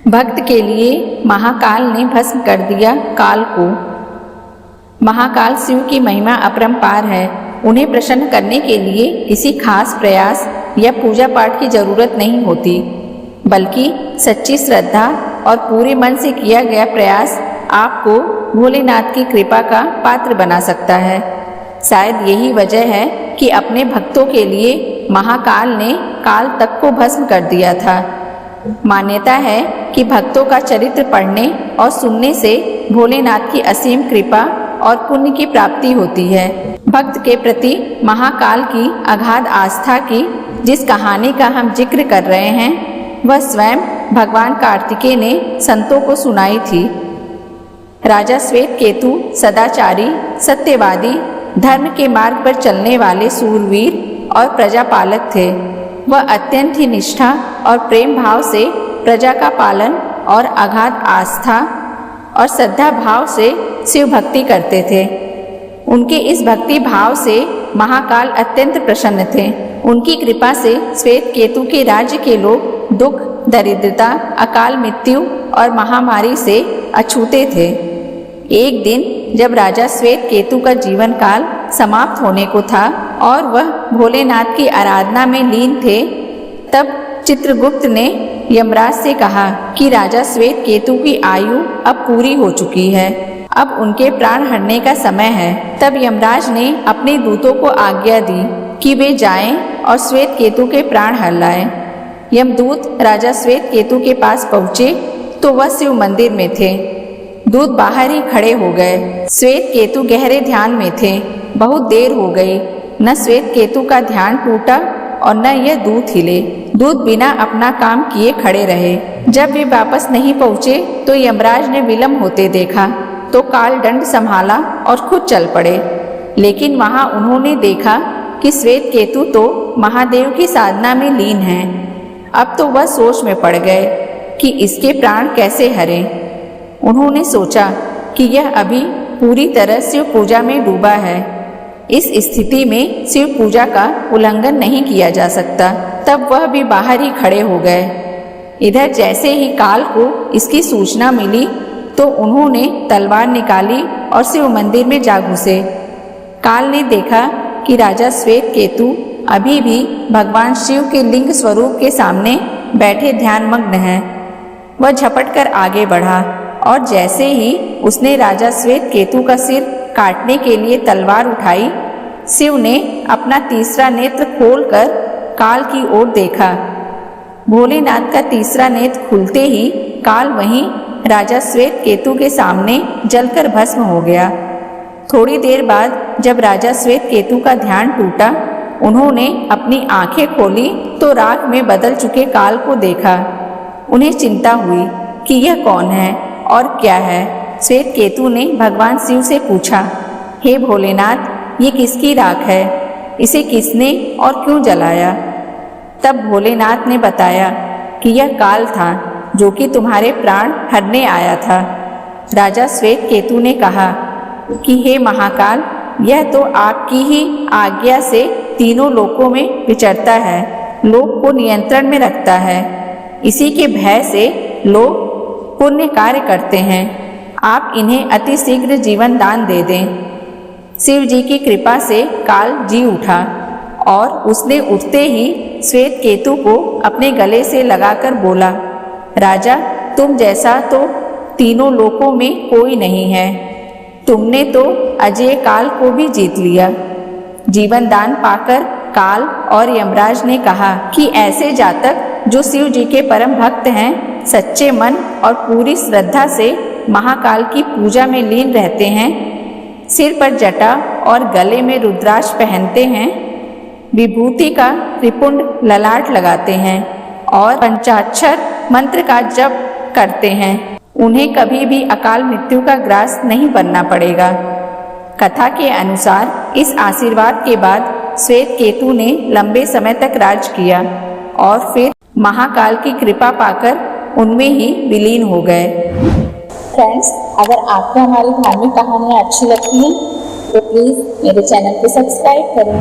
भक्त के लिए महाकाल ने भस्म कर दिया काल को। महाकाल शिव की महिमा अपरंपार है। उन्हें प्रसन्न करने के लिए किसी खास प्रयास या पूजा पाठ की जरूरत नहीं होती, बल्कि सच्ची श्रद्धा और पूरे मन से किया गया प्रयास आपको भोलेनाथ की कृपा का पात्र बना सकता है। शायद यही वजह है कि अपने भक्तों के लिए महाकाल ने काल तक को भस्म कर दिया था। मान्यता है कि भक्तों का चरित्र पढ़ने और सुनने से भोलेनाथ की असीम कृपा और पुण्य की प्राप्ति होती है। भक्त के प्रति महाकाल की अगाध आस्था की जिस कहानी का हम जिक्र कर रहे हैं, वह स्वयं भगवान कार्तिकेय ने संतों को सुनाई थी। राजा श्वेत केतु सदाचारी, सत्यवादी, धर्म के मार्ग पर चलने वाले सूरवीर और प्रजापालक थे। वह अत्यंत ही निष्ठा और प्रेम भाव से प्रजा का पालन और अगाध आस्था और श्रद्धा भाव से शिव भक्ति करते थे। उनके इस भक्ति भाव से महाकाल अत्यंत प्रसन्न थे। उनकी कृपा से श्वेत केतु के राज्य के लोग दुख, दरिद्रता, अकाल मृत्यु और महामारी से अछूते थे। एक दिन जब राजा श्वेत केतु का जीवन काल समाप्त होने को था और वह भोलेनाथ की आराधना में लीन थे, तब चित्रगुप्त ने यमराज से कहा कि राजा श्वेत केतु की आयु अब पूरी हो चुकी है, अब उनके प्राण हरने का समय है। तब यमराज ने अपने दूतों को आज्ञा दी कि वे जाएं और श्वेत केतु के प्राण हर लाएं। यमदूत राजा श्वेत केतु के पास पहुँचे तो वह शिव मंदिर में थे। दूत बाहर ही खड़े हो गए। श्वेत केतु गहरे ध्यान में थे। बहुत देर हो गई, न श्वेत केतु का ध्यान टूटा और न यह दूत हिले। दूत बिना अपना काम किए खड़े रहे। जब वे वापस नहीं पहुँचे तो यमराज ने विलम्ब होते देखा तो काल दंड संभाला और खुद चल पड़े। लेकिन वहां उन्होंने देखा कि श्वेत केतु तो महादेव की साधना में लीन है। अब तो वह सोच में पड़ गए कि इसके प्राण कैसे हरें। उन्होंने सोचा कि यह अभी पूरी तरह शिव पूजा में डूबा है। इस स्थिति में शिव पूजा का उल्लंघन नहीं किया जा सकता। तब वह भी बाहर ही खड़े हो गए। इधर जैसे ही काल को इसकी सूचना मिली तो उन्होंने तलवार निकाली और शिव मंदिर में जा घुसे। काल ने देखा कि राजा श्वेत केतु अभी भी भगवान शिव के लिंग स्वरूप के सामने बैठे ध्यानमग्न हैं। वह झपट कर आगे बढ़ा और जैसे ही उसने राजा श्वेत केतु का सिर काटने के लिए तलवार उठाई, शिव ने अपना तीसरा नेत्र खोलकर काल की ओर देखा। भोलेनाथ का तीसरा नेत्र खुलते ही काल वहीं राजा श्वेत केतु के सामने जलकर भस्म हो गया। थोड़ी देर बाद जब राजा श्वेत केतु का ध्यान टूटा, उन्होंने अपनी आंखें खोली तो राख में बदल चुके काल को देखा। उन्हें चिंता हुई कि यह कौन है और क्या है। श्वेत केतु ने भगवान शिव से पूछा, हे भोलेनाथ, ये किसकी राख है? इसे किसने और क्यों जलाया? तब भोलेनाथ ने बताया कि यह काल था जो कि तुम्हारे प्राण हरने आया था। राजा श्वेत केतु ने कहा कि हे महाकाल, यह तो आपकी ही आज्ञा से तीनों लोकों में विचरता है, लोक को नियंत्रण में रखता है। इसी के भय से लोग पुण्य कार्य करते हैं। आप इन्हें अति शीघ्र जीवन दान दे दें। शिव जी की कृपा से काल जी उठा और उसने उठते ही श्वेत केतु को अपने गले से लगाकर बोला, राजा, तुम जैसा तो तीनों लोकों में कोई नहीं है। तुमने तो अजय काल को भी जीत लिया। जीवन दान पाकर काल और यमराज ने कहा कि ऐसे जातक जो शिव जी के परम भक्त हैं, सच्चे मन और पूरी श्रद्धा से महाकाल की पूजा में लीन रहते हैं, सिर पर जटा और गले में रुद्राक्ष पहनते हैं, विभूति का त्रिपुंड ललाट लगाते हैं और पंचाक्षर मंत्र का जप करते हैं, उन्हें कभी भी अकाल मृत्यु का ग्रास नहीं बनना पड़ेगा। कथा के अनुसार इस आशीर्वाद के बाद श्वेत केतु ने लंबे समय तक राज किया और फिर महाकाल की कृपा पाकर उनमें ही विलीन हो गए। फ्रेंड्स, अगर आपको हमारी धार्मिक कहानियाँ अच्छी लगती हैं तो प्लीज़ मेरे चैनल को सब्सक्राइब करें।